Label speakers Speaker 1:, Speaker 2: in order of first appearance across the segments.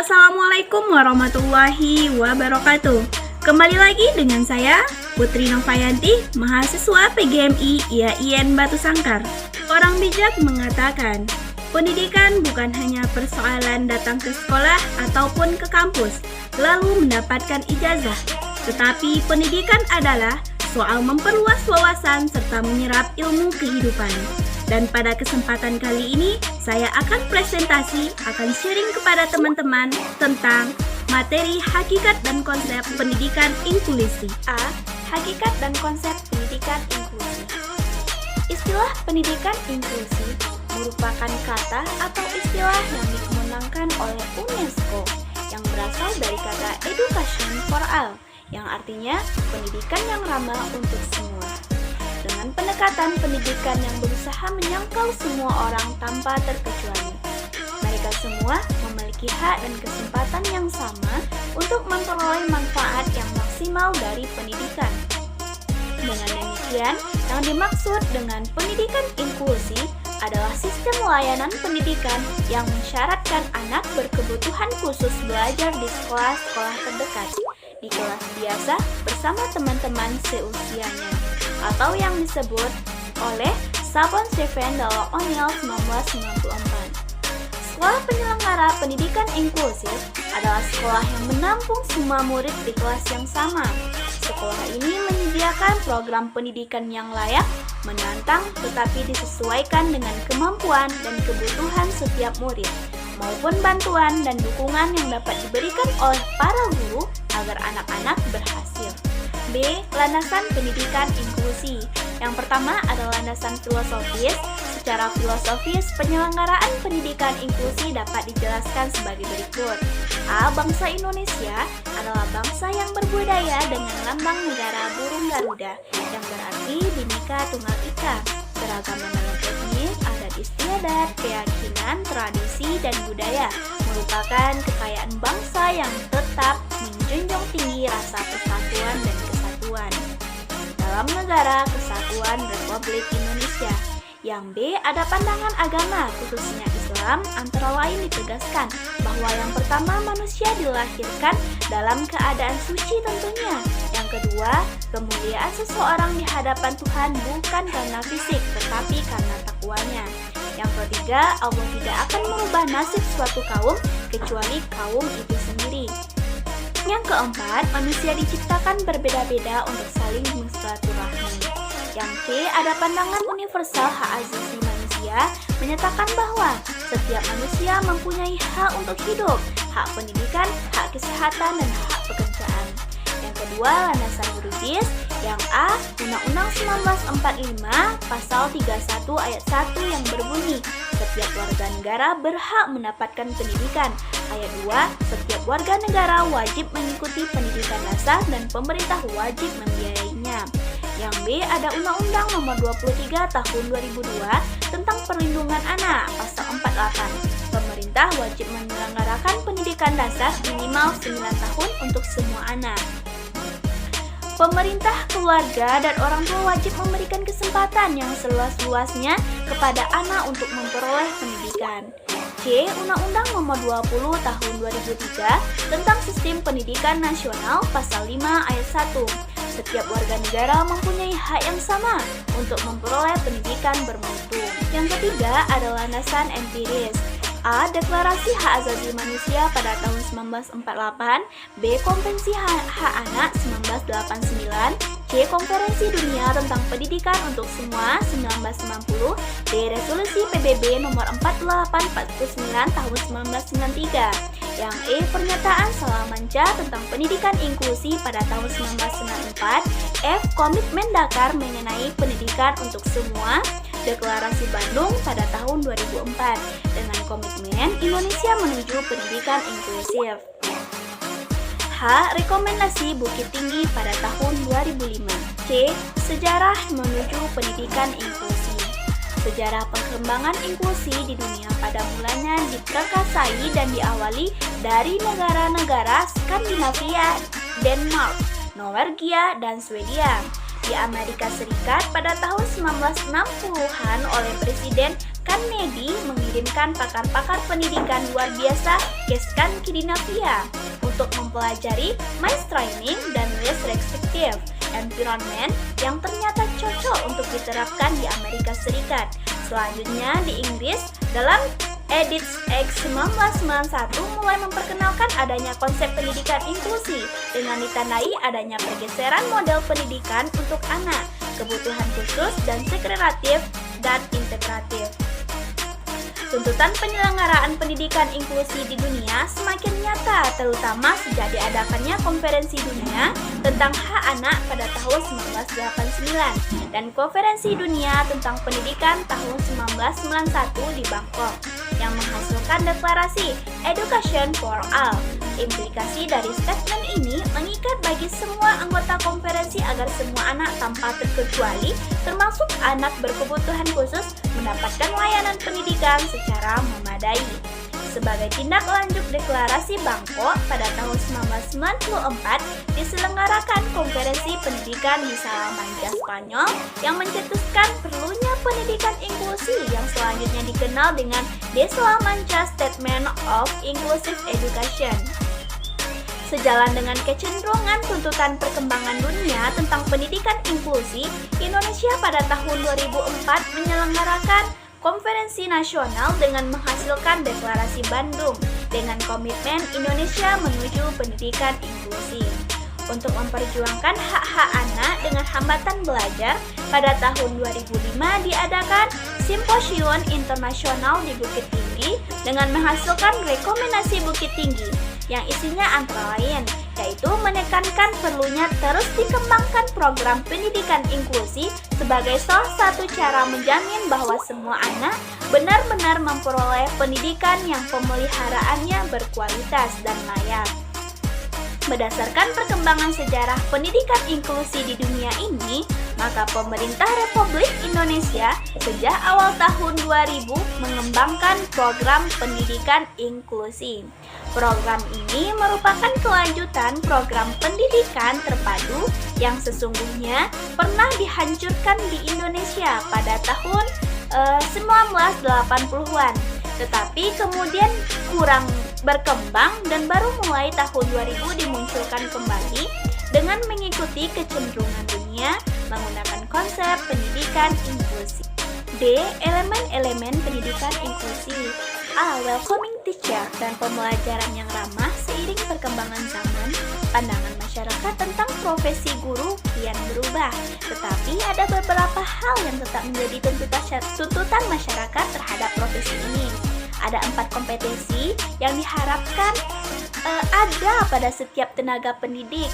Speaker 1: Assalamualaikum warahmatullahi wabarakatuh. Kembali lagi dengan saya, Putri Novayanti, mahasiswa PGMI IAIN Batu Sangkar. Orang bijak mengatakan, pendidikan bukan hanya persoalan datang ke sekolah ataupun ke kampus, lalu mendapatkan ijazah. Tetapi pendidikan adalah soal memperluas wawasan serta menyerap ilmu kehidupan. Dan pada kesempatan kali ini, saya akan sharing kepada teman-teman tentang materi hakikat dan konsep pendidikan inklusi. A. Hakikat dan konsep pendidikan inklusi. Istilah pendidikan inklusi merupakan kata atau istilah yang dikembangkan oleh UNESCO yang berasal dari kata education for all, yang artinya pendidikan yang ramah untuk semua. Dengan pendekatan pendidikan yang berusaha menyangkal semua orang tanpa terkecuali. Mereka semua memiliki hak dan kesempatan yang sama untuk memperoleh manfaat yang maksimal dari pendidikan. Dengan demikian, yang dimaksud dengan pendidikan inklusi adalah sistem layanan pendidikan yang mensyaratkan anak berkebutuhan khusus belajar di sekolah-sekolah terdekat, di kelas biasa bersama teman-teman seusianya, atau yang disebut oleh Sabon Stephen Dalla O'Neil 1994. Sekolah penyelenggara pendidikan inklusif adalah sekolah yang menampung semua murid di kelas yang sama. Sekolah ini menyediakan program pendidikan yang layak, menantang, tetapi disesuaikan dengan kemampuan dan kebutuhan setiap murid, maupun bantuan dan dukungan yang dapat diberikan oleh para guru agar anak-anak berhasil. B. Landasan pendidikan inklusi. Yang pertama adalah landasan filosofis. Secara filosofis, penyelenggaraan pendidikan inklusi dapat dijelaskan sebagai berikut. A. Bangsa Indonesia adalah bangsa yang berbudaya dengan lambang negara burung Garuda, yang berarti Bhinneka Tunggal Ika. Keragaman dalam etnis, adat istiadat, keyakinan, tradisi, dan budaya merupakan kekayaan bangsa yang tetap menjunjung tinggi rasa persatuan dan kesatuan dalam negara kesatuan Republik Indonesia. Yang B, ada pandangan agama, khususnya Islam, antara lain ditegaskan bahwa yang pertama manusia dilahirkan dalam keadaan suci tentunya. Yang kedua, kemuliaan seseorang di hadapan Tuhan bukan karena fisik, tetapi karena takwanya. Yang ketiga, Allah tidak akan merubah nasib suatu kaum kecuali kaum itu sendiri. Yang keempat, manusia diciptakan berbeda-beda untuk saling bersilaturahmi. Yang C, ada pandangan universal hak asasi manusia menyatakan bahwa setiap manusia mempunyai hak untuk hidup, hak pendidikan, hak kesehatan, dan hak pekerjaan. Yang kedua, landasan yuridis. Yang A, Undang-Undang 1945 Pasal 31 Ayat 1 yang berbunyi, setiap warga negara berhak mendapatkan pendidikan. Ayat 2, setiap warga negara wajib mengikuti pendidikan dasar dan pemerintah wajib membiayainya. Yang B, ada Undang-Undang Nomor 23 Tahun 2002 tentang Perlindungan Anak Pasal 48. Pemerintah wajib menyelenggarakan pendidikan dasar minimal 9 tahun untuk semua anak. Pemerintah, keluarga, dan orang tua wajib memberikan kesempatan yang seluas-luasnya kepada anak untuk memperoleh pendidikan. C. Undang-Undang Nomor 20 Tahun 2003 tentang Sistem Pendidikan Nasional Pasal 5 Ayat 1. Setiap warga negara mempunyai hak yang sama untuk memperoleh pendidikan bermutu. Yang ketiga adalah landasan empiris. A. Deklarasi Hak Asasi Manusia pada tahun 1948. B. Konvensi Hak Anak 1989. C. Konferensi Dunia tentang Pendidikan untuk Semua 1990. D. Resolusi PBB nomor 4849 tahun 1993. Yang E. Pernyataan Salamanca tentang pendidikan inklusi pada tahun 1994. F. Komitmen Dakar mengenai pendidikan untuk semua, Deklarasi Bandung pada tahun 2004. Dengan komitmen Indonesia menuju pendidikan inklusif. H. Rekomendasi Bukit Tinggi pada tahun 2005. C. Sejarah menuju pendidikan inklusi. Sejarah perkembangan inklusi di dunia pada mulanya diperkasai dan diawali dari negara-negara Skandinavia, Denmark, Norwegia, dan Swedia. Di Amerika Serikat pada tahun 1960-an oleh Presiden Nedi mengirimkan pakar-pakar pendidikan luar biasa ke Skandinavia untuk mempelajari mass training dan less restrictive environment yang ternyata cocok untuk diterapkan di Amerika Serikat. Selanjutnya di Inggris, dalam Edits X 1991 mulai memperkenalkan adanya konsep pendidikan inklusi dengan ditandai adanya pergeseran model pendidikan untuk anak, kebutuhan khusus dan sekreatif dan integratif. Tuntutan penyelenggaraan pendidikan inklusi di dunia semakin nyata, terutama sejak diadakannya Konferensi Dunia tentang Hak Anak pada tahun 1989 dan Konferensi Dunia tentang Pendidikan tahun 1991 di Bangkok yang menghasilkan deklarasi Education for All. Implikasi dari statement ini mengikat bagi semua anggota konferensi agar semua anak tanpa terkecuali, termasuk anak berkebutuhan khusus, mendapatkan layanan pendidikan secara memadai. Sebagai tindak lanjut deklarasi Bangkok, pada tahun 1994 diselenggarakan Konferensi Pendidikan di Salamanca, Spanyol yang mencetuskan perlunya pendidikan inklusi yang selanjutnya dikenal dengan The Salamanca Statement of Inclusive Education. Sejalan dengan kecenderungan tuntutan perkembangan dunia tentang pendidikan inklusi, Indonesia pada tahun 2004 menyelenggarakan Konferensi Nasional dengan menghasilkan Deklarasi Bandung dengan komitmen Indonesia menuju pendidikan inklusi. Untuk memperjuangkan hak-hak anak dengan hambatan belajar, pada tahun 2005 diadakan Simposium Internasional di Bukit Tinggi dengan menghasilkan Rekomendasi Bukit Tinggi yang isinya antara lain yaitu menekankan perlunya terus dikembangkan program pendidikan inklusi sebagai salah satu cara menjamin bahwa semua anak benar-benar memperoleh pendidikan yang pemeliharaannya berkualitas dan layak. Berdasarkan perkembangan sejarah pendidikan inklusi di dunia ini, maka pemerintah Republik Indonesia sejak awal tahun 2000 mengembangkan program pendidikan inklusi. Program ini merupakan kelanjutan program pendidikan terpadu yang sesungguhnya pernah dihancurkan di Indonesia pada tahun 1980-an, tetapi kemudian kurang berkembang dan baru mulai tahun 2000 dimunculkan kembali dengan mengikuti kecenderungan dunia menggunakan konsep pendidikan inklusi. D. Elemen-elemen pendidikan inklusi. A. Welcoming teacher dan pembelajaran yang ramah. Seiring perkembangan zaman, pandangan masyarakat tentang profesi guru kian berubah, tetapi ada beberapa hal yang tetap menjadi tuntutan masyarakat terhadap profesi ini. Ada 4 kompetensi yang diharapkan ada pada setiap tenaga pendidik,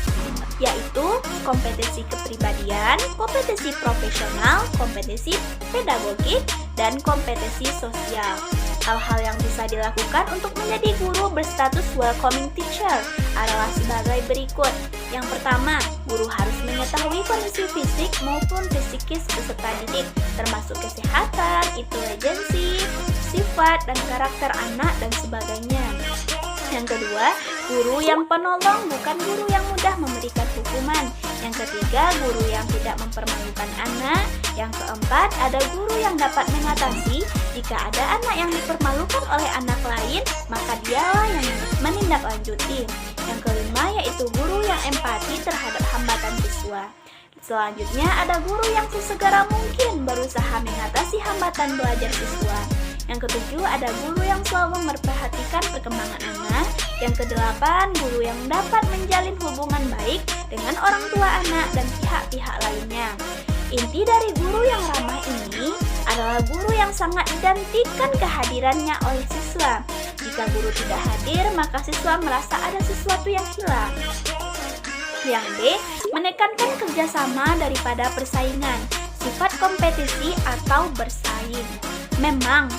Speaker 1: yaitu kompetensi kepribadian, kompetensi profesional, kompetensi pedagogik, dan kompetensi sosial. Hal-hal yang bisa dilakukan untuk menjadi guru berstatus welcoming teacher adalah sebagai berikut. Yang pertama, guru harus mengetahui kondisi fisik maupun psikis peserta didik, termasuk kesehatan, intelijensi, sifat dan karakter anak, dan sebagainya. Yang kedua, guru yang penolong, bukan guru yang mudah memberikan hukuman. Yang ketiga, guru yang tidak mempermalukan anak. Yang keempat, ada guru yang dapat mengatasi jika ada anak yang dipermalukan oleh anak lain, maka dialah yang menindaklanjuti. Yang kelima, yaitu guru yang empati terhadap hambatan siswa. Selanjutnya, ada guru yang sesegera mungkin berusaha mengatasi hambatan belajar siswa. Yang ketujuh, ada guru yang selalu memperhatikan perkembangan anak. Yang kedelapan, guru yang dapat menjalin hubungan baik dengan orang tua anak dan pihak-pihak lainnya. Inti dari guru yang ramah ini adalah guru yang sangat identikan kehadirannya oleh siswa. Jika guru tidak hadir, maka siswa merasa ada sesuatu yang hilang. Yang D, menekankan kerjasama daripada persaingan. Sifat kompetisi atau bersaing memang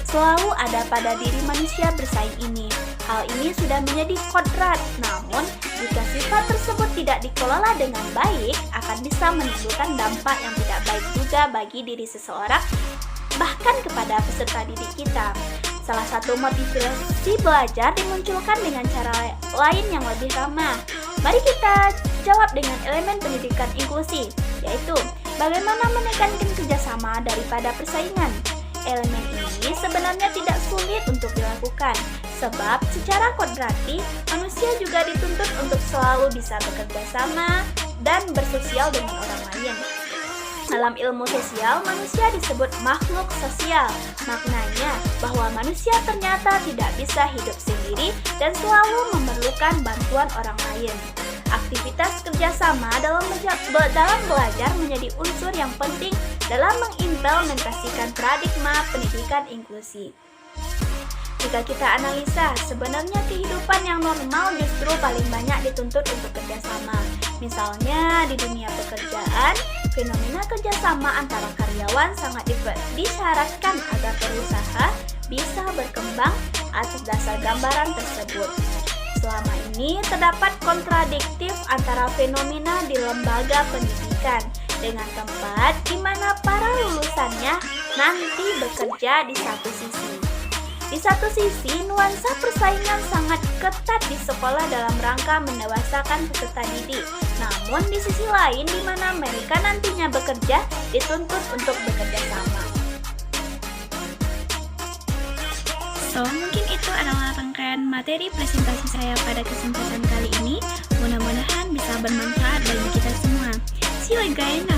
Speaker 1: selalu ada pada diri manusia bersaing ini. Hal ini sudah menjadi kodrat, namun jika sifat tersebut tidak dikelola dengan baik, akan bisa menimbulkan dampak yang tidak baik juga bagi diri seseorang, bahkan kepada peserta didik kita. Salah satu motivasi belajar dimunculkan dengan cara lain yang lebih ramah. Mari kita jawab dengan elemen pendidikan inklusi, yaitu bagaimana menekankan kerjasama daripada persaingan. elemen ini sebenarnya tidak sulit untuk dilakukan, sebab secara kodrati manusia juga dituntut untuk selalu bisa bekerja sama dan bersosial dengan orang lain. Dalam ilmu sosial, manusia disebut makhluk sosial. Maknanya bahwa manusia ternyata tidak bisa hidup sendiri dan selalu memerlukan bantuan orang lain. Aktivitas kerjasama dalam belajar menjadi unsur yang penting dalam mengimplementasikan paradigma pendidikan inklusi. Jika kita analisa, sebenarnya kehidupan yang normal justru paling banyak dituntut untuk kerjasama. Misalnya di dunia pekerjaan, fenomena kerjasama antara karyawan sangat disyaratkan agar perusahaan bisa berkembang atas dasar gambaran tersebut. Selama ini terdapat kontradiktif antara fenomena di lembaga pendidikan dengan tempat di mana para lulusannya nanti bekerja di satu sisi. Di satu sisi, nuansa persaingan sangat ketat di sekolah dalam rangka mendewasakan peserta didik. Namun di sisi lain, di mana mereka nantinya bekerja, dituntut untuk bekerja sama. So, mungkin itu adalah rangkaian materi presentasi saya pada kesempatan kali ini. Mudah-mudahan bisa bermanfaat bagi kita semua. See you again